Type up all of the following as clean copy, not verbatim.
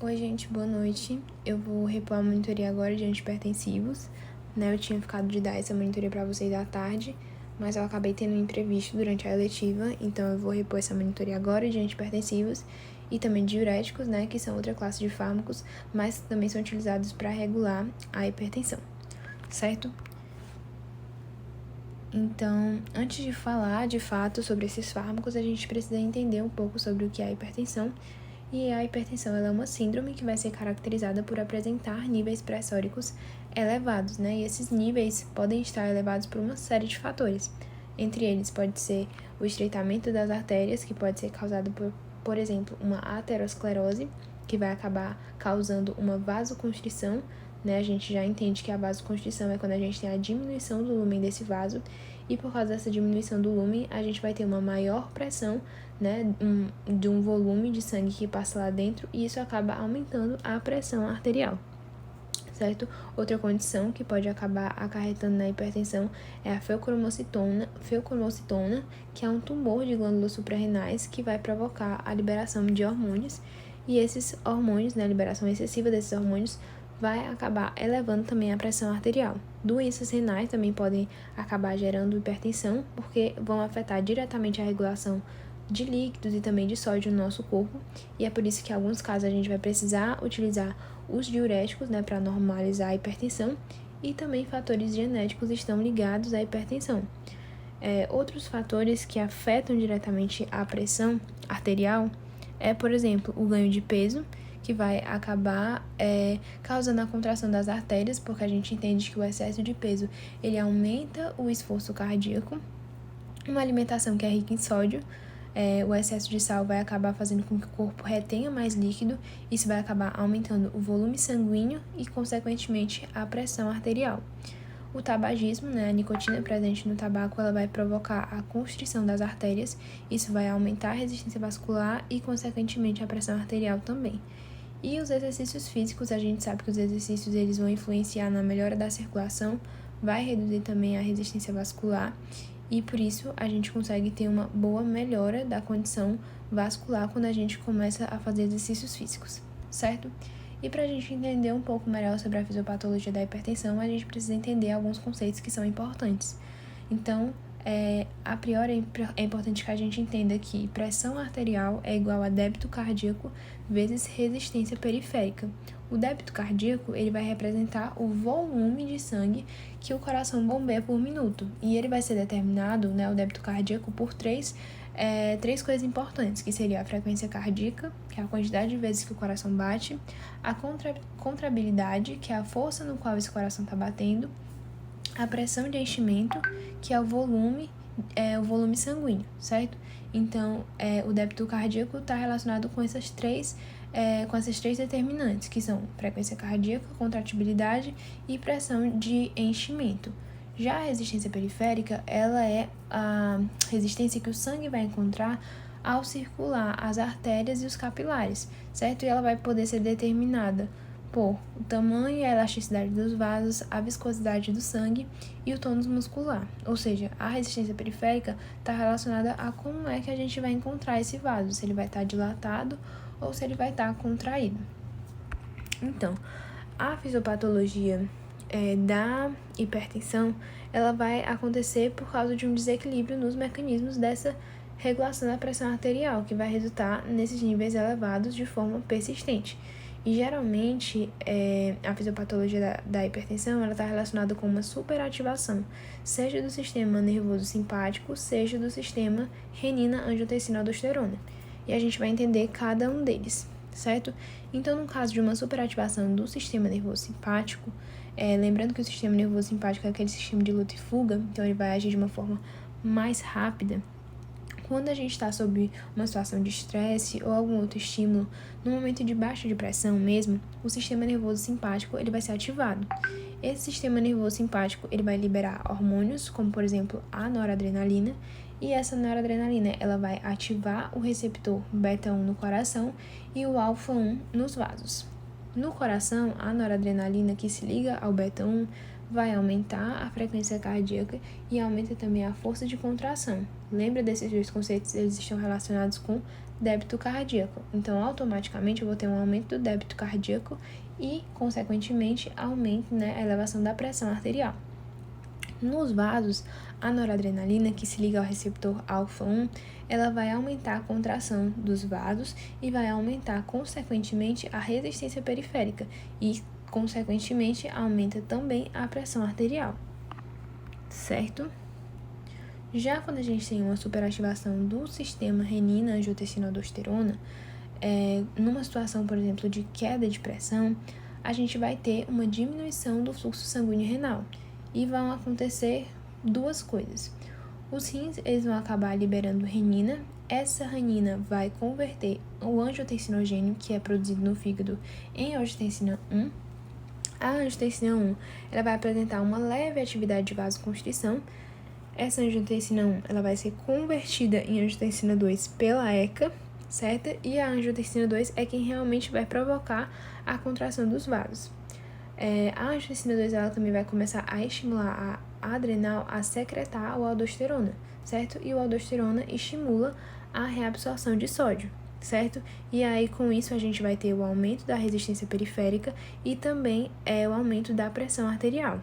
Oi, gente, boa noite. Eu vou repor a monitoria agora de antipertensivos, né? Eu tinha ficado de dar essa monitoria para vocês à tarde, mas eu acabei tendo um imprevisto durante a eletiva, então eu vou repor essa monitoria agora de antipertensivos e também de diuréticos, né? Que são outra classe de fármacos, mas também são utilizados para regular a hipertensão, certo? Então, antes de falar de fato sobre esses fármacos, a gente precisa entender um pouco sobre o que é a hipertensão. E a hipertensão ela é uma síndrome que vai ser caracterizada por apresentar níveis pressóricos elevados, né? E esses níveis podem estar elevados por uma série de fatores. Entre eles pode ser o estreitamento das artérias, que pode ser causado por exemplo, uma aterosclerose, que vai acabar causando uma vasoconstrição, né? A gente já entende que a vasoconstrição é quando a gente tem a diminuição do lumen desse vaso, e por causa dessa diminuição do lumen, a gente vai ter uma maior pressão, né, de um volume de sangue que passa lá dentro, e isso acaba aumentando a pressão arterial, certo? Outra condição que pode acabar acarretando na hipertensão é a feucromocitona, que é um tumor de glândulas suprarrenais que vai provocar a liberação de hormônios, e esses hormônios, né, a liberação excessiva desses hormônios, vai acabar elevando também a pressão arterial. Doenças renais também podem acabar gerando hipertensão, porque vão afetar diretamente a regulação de líquidos e também de sódio no nosso corpo, e é por isso que em alguns casos a gente vai precisar utilizar os diuréticos, né, para normalizar a hipertensão, e também fatores genéticos estão ligados à hipertensão. Outros fatores que afetam diretamente a pressão arterial é, por exemplo, o ganho de peso, que vai acabar causando a contração das artérias, porque a gente entende que o excesso de peso ele aumenta o esforço cardíaco. Uma alimentação que é rica em sódio, o excesso de sal vai acabar fazendo com que o corpo retenha mais líquido, isso vai acabar aumentando o volume sanguíneo e, consequentemente, a pressão arterial. O tabagismo, né, a nicotina presente no tabaco, ela vai provocar a constrição das artérias, isso vai aumentar a resistência vascular e, consequentemente, a pressão arterial também. E os exercícios físicos, a gente sabe que os exercícios eles vão influenciar na melhora da circulação, vai reduzir também a resistência vascular, e por isso a gente consegue ter uma boa melhora da condição vascular quando a gente começa a fazer exercícios físicos, certo? E para a gente entender um pouco melhor sobre a fisiopatologia da hipertensão, a gente precisa entender alguns conceitos que são importantes. Então, a priori é importante que a gente entenda que pressão arterial é igual a débito cardíaco vezes resistência periférica. O débito cardíaco ele vai representar o volume de sangue que o coração bombeia por minuto, e ele vai ser determinado, né, o débito cardíaco, por três coisas importantes, que seria a frequência cardíaca, que é a quantidade de vezes que o coração bate, a contrabilidade, que é a força no qual esse coração está batendo, a pressão de enchimento, que é o volume sanguíneo, certo? Então, o débito cardíaco está relacionado com essas três determinantes, que são frequência cardíaca, contratibilidade e pressão de enchimento. Já a resistência periférica, ela é a resistência que o sangue vai encontrar ao circular as artérias e os capilares, certo? E ela vai poder ser determinada por o tamanho e a elasticidade dos vasos, a viscosidade do sangue e o tônus muscular. Ou seja, a resistência periférica está relacionada a como é que a gente vai encontrar esse vaso, se ele vai estar dilatado ou se ele vai estar contraído. Então, a fisiopatologia da hipertensão, ela vai acontecer por causa de um desequilíbrio nos mecanismos dessa regulação da pressão arterial, que vai resultar nesses níveis elevados de forma persistente. E geralmente a fisiopatologia da hipertensão está relacionada com uma superativação, seja do sistema nervoso simpático, seja do sistema renina-angiotensina-aldosterona. E a gente vai entender cada um deles, certo? Então, no caso de uma superativação do sistema nervoso simpático, lembrando que o sistema nervoso simpático é aquele sistema de luta e fuga, então ele vai agir de uma forma mais rápida. Quando a gente está sob uma situação de estresse ou algum outro estímulo, no momento de baixa de pressão mesmo, o sistema nervoso simpático ele vai ser ativado. Esse sistema nervoso simpático ele vai liberar hormônios, como por exemplo a noradrenalina, e essa noradrenalina ela vai ativar o receptor beta-1 no coração e o alfa-1 nos vasos. No coração, a noradrenalina que se liga ao beta-1 vai aumentar a frequência cardíaca e aumenta também a força de contração. Lembra desses dois conceitos? Eles estão relacionados com débito cardíaco. Então, automaticamente, eu vou ter um aumento do débito cardíaco e, consequentemente, aumento, né, a elevação da pressão arterial. Nos vasos, a noradrenalina, que se liga ao receptor alfa-1, ela vai aumentar a contração dos vasos e vai aumentar, consequentemente, a resistência periférica e, consequentemente, aumenta também a pressão arterial, certo? Já quando a gente tem uma superativação do sistema renina-angiotensina-aldosterona, numa situação, por exemplo, de queda de pressão, a gente vai ter uma diminuição do fluxo sanguíneo renal e vão acontecer duas coisas. Os rins, eles vão acabar liberando renina. Essa renina vai converter o angiotensinogênio, que é produzido no fígado, em angiotensina 1. A angiotensina 1, ela vai apresentar uma leve atividade de vasoconstrição. Essa angiotensina 1, ela vai ser convertida em angiotensina 2 pela ECA, certo? E a angiotensina 2 é quem realmente vai provocar a contração dos vasos. A angiotensina 2, ela também vai começar a estimular a adrenal a secretar o aldosterona, certo? E o aldosterona estimula a reabsorção de sódio, certo? E aí, com isso, a gente vai ter o aumento da resistência periférica e também o aumento da pressão arterial.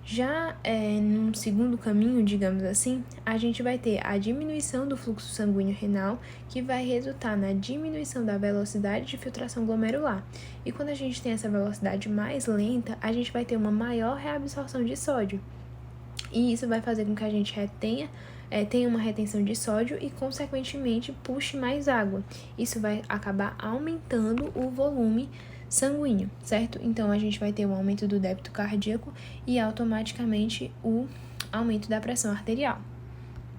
Já num segundo caminho, digamos assim, a gente vai ter a diminuição do fluxo sanguíneo renal, que vai resultar na diminuição da velocidade de filtração glomerular. E quando a gente tem essa velocidade mais lenta, a gente vai ter uma maior reabsorção de sódio. E isso vai fazer com que a gente tenha uma retenção de sódio e, consequentemente, puxe mais água. Isso vai acabar aumentando o volume sanguíneo, certo? Então, a gente vai ter um aumento do débito cardíaco e, automaticamente, o aumento da pressão arterial,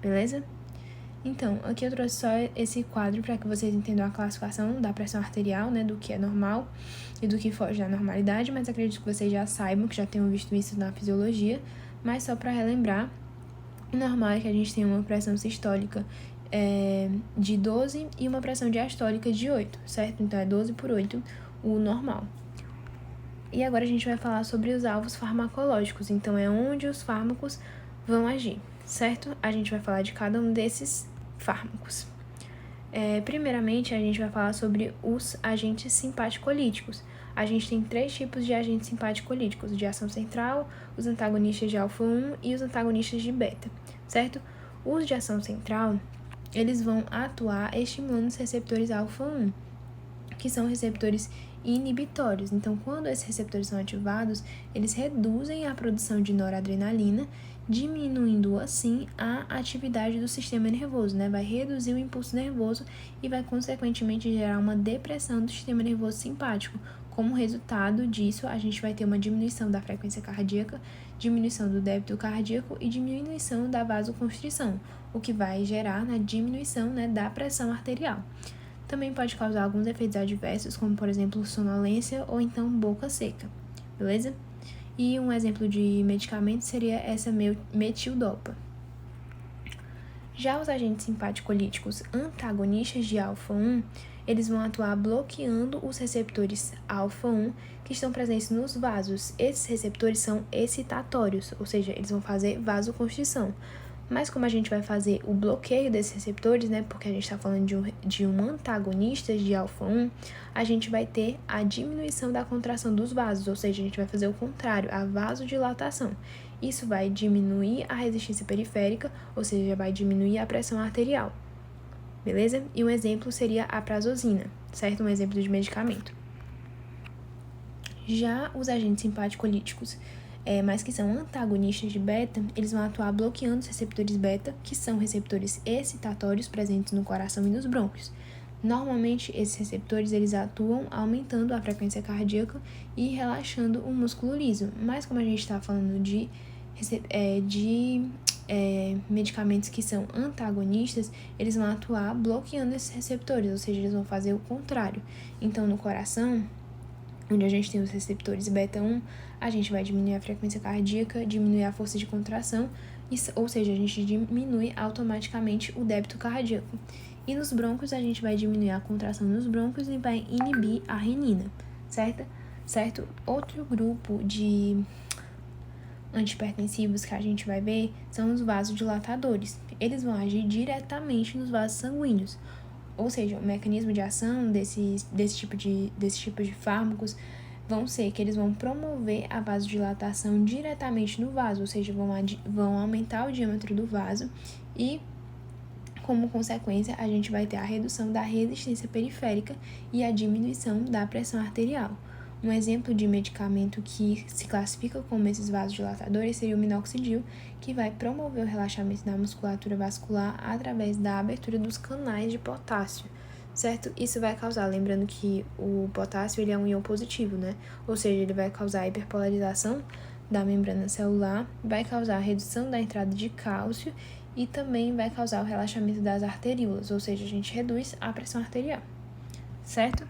beleza? Então, aqui eu trouxe só esse quadro para que vocês entendam a classificação da pressão arterial, né, do que é normal e do que foge da normalidade, mas acredito que vocês já saibam, que já tenham visto isso na fisiologia, mas só para relembrar, o normal é que a gente tenha uma pressão sistólica de 12 e uma pressão diastólica de 8, certo? Então, é 12 por 8 o normal. E agora a gente vai falar sobre os alvos farmacológicos, então é onde os fármacos vão agir, certo? A gente vai falar de cada um desses fármacos. Primeiramente, a gente vai falar sobre os agentes simpaticolíticos. A gente tem 3 tipos de agentes simpaticolíticos: de ação central, os antagonistas de alfa-1 e os antagonistas de beta, certo? Os de ação central, eles vão atuar estimulando os receptores alfa-1, que são receptores inibitórios. Então, quando esses receptores são ativados, eles reduzem a produção de noradrenalina, diminuindo assim a atividade do sistema nervoso, né? Vai reduzir o impulso nervoso e vai, consequentemente, gerar uma depressão do sistema nervoso simpático. Como resultado disso, a gente vai ter uma diminuição da frequência cardíaca, diminuição do débito cardíaco e diminuição da vasoconstrição, o que vai gerar na diminuição, né, da pressão arterial. Também pode causar alguns efeitos adversos, como, por exemplo, sonolência ou então boca seca, beleza? E um exemplo de medicamento seria essa metildopa. Já os agentes simpaticolíticos antagonistas de alfa-1, eles vão atuar bloqueando os receptores alfa-1 que estão presentes nos vasos. Esses receptores são excitatórios, ou seja, eles vão fazer vasoconstrição. Mas como a gente vai fazer o bloqueio desses receptores, né, porque a gente está falando de um antagonista de alfa-1, a gente vai ter a diminuição da contração dos vasos, ou seja, a gente vai fazer o contrário, a vasodilatação. Isso vai diminuir a resistência periférica, ou seja, vai diminuir a pressão arterial, beleza? E um exemplo seria a prazosina, certo? Um exemplo de medicamento. Já os agentes simpaticolíticos, mas que são antagonistas de beta, eles vão atuar bloqueando os receptores beta, que são receptores excitatórios presentes no coração e nos brônquios. Normalmente, esses receptores eles atuam aumentando a frequência cardíaca e relaxando o músculo liso, mas como a gente está falando de medicamentos que são antagonistas, eles vão atuar bloqueando esses receptores, ou seja, eles vão fazer o contrário. Então, no coração, onde a gente tem os receptores beta-1, a gente vai diminuir a frequência cardíaca, diminuir a força de contração, ou seja, a gente diminui automaticamente o débito cardíaco. E nos brônquios, a gente vai diminuir a contração nos brônquios e vai inibir a renina, certo? Outro grupo de antihipertensivos que a gente vai ver são os vasodilatadores. Eles vão agir diretamente nos vasos sanguíneos. ou seja, o mecanismo de ação desse tipo de fármacos vão ser que eles vão promover a vasodilatação diretamente no vaso, ou seja, vão aumentar o diâmetro do vaso e, como consequência, a gente vai ter a redução da resistência periférica e a diminuição da pressão arterial. Um exemplo de medicamento que se classifica como esses vasodilatadores seria o minoxidil, que vai promover o relaxamento da musculatura vascular através da abertura dos canais de potássio, certo? Isso vai causar, lembrando que o potássio ele é um íon positivo, né? Ou seja, ele vai causar hiperpolarização da membrana celular, vai causar a redução da entrada de cálcio e também vai causar o relaxamento das arteríolas, ou seja, a gente reduz a pressão arterial, certo?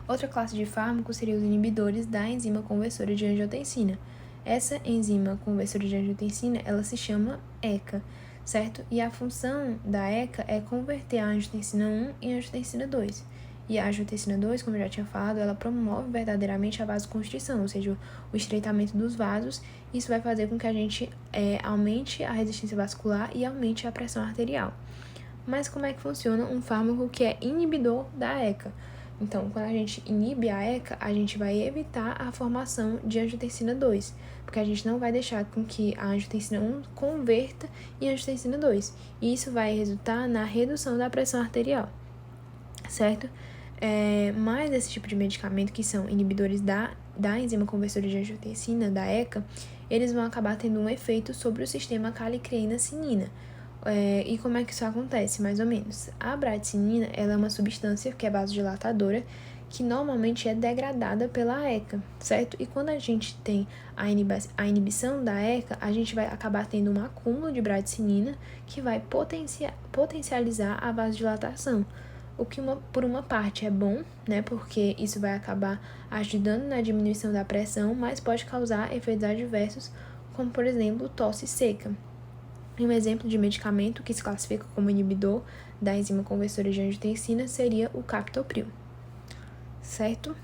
Outra classe de fármacos seria os inibidores da enzima conversora de angiotensina. Essa enzima conversora de angiotensina, ela se chama ECA, certo? E a função da ECA é converter a angiotensina 1 em angiotensina 2. E a angiotensina 2, como eu já tinha falado, ela promove verdadeiramente a vasoconstrição, ou seja, o estreitamento dos vasos. Isso vai fazer com que a gente aumente a resistência vascular e aumente a pressão arterial. Mas como é que funciona um fármaco que é inibidor da ECA? Então, quando a gente inibe a ECA, a gente vai evitar a formação de angiotensina 2, porque a gente não vai deixar com que a angiotensina 1 converta em angiotensina 2. E isso vai resultar na redução da pressão arterial, certo? Mais esse tipo de medicamento, que são inibidores da enzima conversora de angiotensina, da ECA, eles vão acabar tendo um efeito sobre o sistema calicreina-cinina. E como é que isso acontece, mais ou menos? A bradicinina, ela é uma substância que é vasodilatadora, que normalmente é degradada pela ECA, certo? E quando a gente tem a inibição da ECA, a gente vai acabar tendo um acúmulo de bradicinina que vai potencializar a vasodilatação. O que por uma parte é bom, né? Porque isso vai acabar ajudando na diminuição da pressão, mas pode causar efeitos adversos, como por exemplo, tosse seca. E um exemplo de medicamento que se classifica como inibidor da enzima conversora de angiotensina seria o captopril, certo?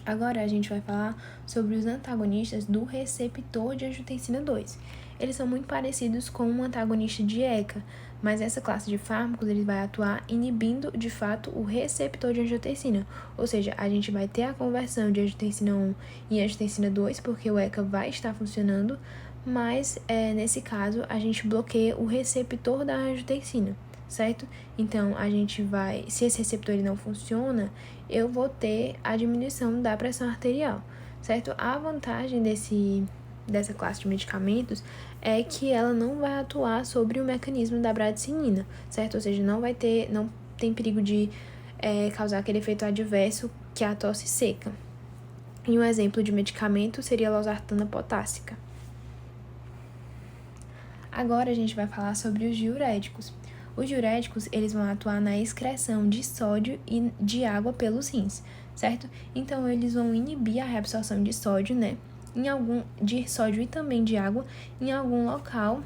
Agora a gente vai falar sobre os antagonistas do receptor de angiotensina 2. Eles são muito parecidos com um antagonista de ECA, mas essa classe de fármacos ele vai atuar inibindo de fato o receptor de angiotensina, ou seja, a gente vai ter a conversão de angiotensina 1 em angiotensina 2, porque o ECA vai estar funcionando, mas nesse caso a gente bloqueia o receptor da angiotensina, certo? Então a gente vai, se esse receptor ele não funciona, eu vou ter a diminuição da pressão arterial, certo? A vantagem dessa classe de medicamentos é que ela não vai atuar sobre o mecanismo da bradicinina, certo? Ou seja, não tem perigo de causar aquele efeito adverso que é a tosse seca. E um exemplo de medicamento seria a losartana potássica. Agora a gente vai falar sobre os diuréticos. Os diuréticos, eles vão atuar na excreção de sódio e de água pelos rins, certo? Então, eles vão inibir a reabsorção de sódio, né? De sódio e também de água em algum local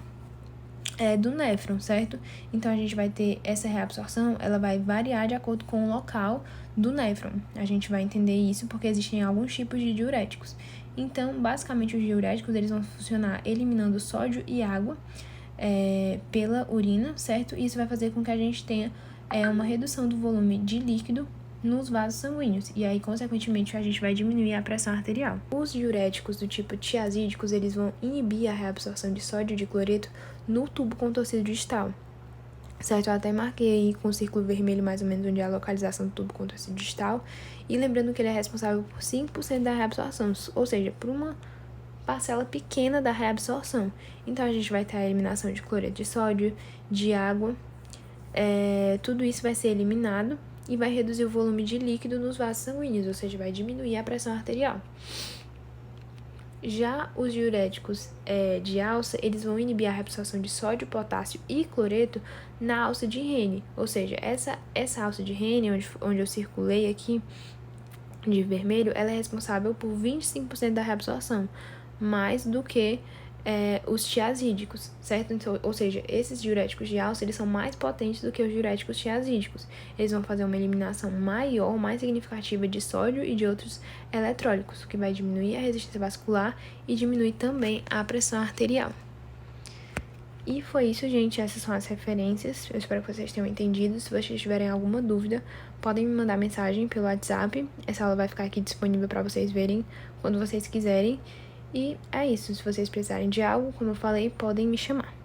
do néfron, certo? Então, a gente vai ter essa reabsorção, ela vai variar de acordo com o local do néfron. A gente vai entender isso porque existem alguns tipos de diuréticos. Então, basicamente, os diuréticos, eles vão funcionar eliminando sódio e água pela urina, certo? E isso vai fazer com que a gente tenha uma redução do volume de líquido nos vasos sanguíneos, e aí, consequentemente, a gente vai diminuir a pressão arterial. Os diuréticos do tipo tiazídicos, eles vão inibir a reabsorção de sódio e de cloreto no tubo contorcido distal, certo? Eu até marquei aí com o círculo vermelho mais ou menos onde é a localização do tubo contorcido distal, e lembrando que ele é responsável por 5% da reabsorção, ou seja, por uma parcela pequena da reabsorção. Então, a gente vai ter a eliminação de cloreto de sódio, de água, tudo isso vai ser eliminado e vai reduzir o volume de líquido nos vasos sanguíneos, ou seja, vai diminuir a pressão arterial. Já os diuréticos de alça, eles vão inibir a reabsorção de sódio, potássio e cloreto na alça de Henle, ou seja, essa alça de Henle, onde eu circulei aqui de vermelho, ela é responsável por 25% da reabsorção, mais do que os tiazídicos, certo? Então, ou seja, esses diuréticos de alça, eles são mais potentes do que os diuréticos tiazídicos. Eles vão fazer uma eliminação maior, mais significativa de sódio e de outros eletrólitos, o que vai diminuir a resistência vascular e diminuir também a pressão arterial. E foi isso, gente. Essas são as referências. Eu espero que vocês tenham entendido. Se vocês tiverem alguma dúvida, podem me mandar mensagem pelo WhatsApp. Essa aula vai ficar aqui disponível para vocês verem quando vocês quiserem. E é isso. Se vocês precisarem de algo, como eu falei, podem me chamar.